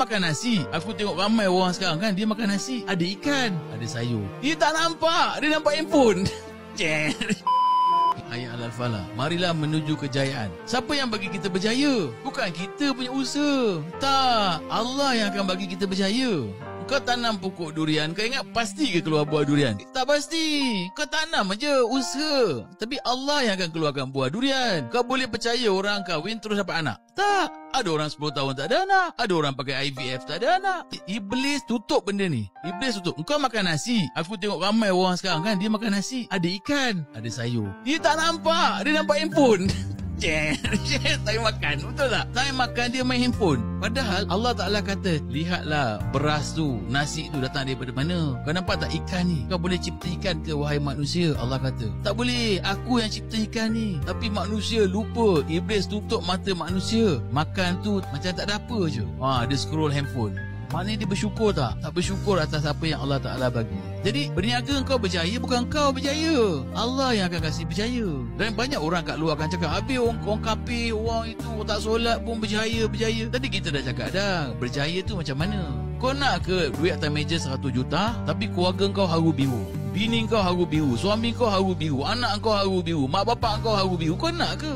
makan nasi. Aku tengok ramai orang sekarang kan, dia makan nasi, ada ikan, ada sayur. Dia tak nampak, dia nampak handphone. Ayat Al-Falah, marilah menuju kejayaan. Siapa yang bagi kita berjaya? Bukan kita punya usaha. Tak, Allah yang akan bagi kita berjaya. Kau tanam pokok durian, kau ingat pasti ke keluar buah durian? Tak pasti. Kau tanam aja, usaha. Tapi Allah yang akan keluarkan buah durian. Kau boleh percaya orang kahwin terus dapat anak? Tak. Ada orang 10 tahun tak ada anak. Ada orang pakai IVF tak ada anak. Iblis tutup benda ni. Iblis tutup. Kau makan nasi. Aku tengok ramai orang sekarang kan, dia makan nasi, ada ikan, ada sayur. Dia tak nampak, dia nampak handphone. Saya makan, betul tak? Saya makan, dia main handphone. Padahal Allah Ta'ala kata, lihatlah beras tu, nasi tu datang daripada mana. Kau nampak tak ikan ni? Kau boleh cipta ikan ke wahai manusia? Allah kata, tak boleh, aku yang cipta ikan ni. Tapi manusia lupa. Iblis tutup mata manusia. Makan tu macam tak ada apa je. Dia scroll handphone. Maknanya dia bersyukur tak? Tak bersyukur atas apa yang Allah Ta'ala bagi. Jadi berniaga kau berjaya, bukan kau berjaya. Allah yang akan kasih berjaya. Dan banyak orang kat luar akan cakap, habis orang kafir, orang itu tak solat pun berjaya. Tadi kita dah cakap dah, berjaya tu macam mana? Kau nak ke duit atas meja 100 juta, tapi keluarga kau haru biru? Bini kau haru biru, suami kau haru biru, anak kau haru biru, mak bapak kau haru biru. Kau nak ke?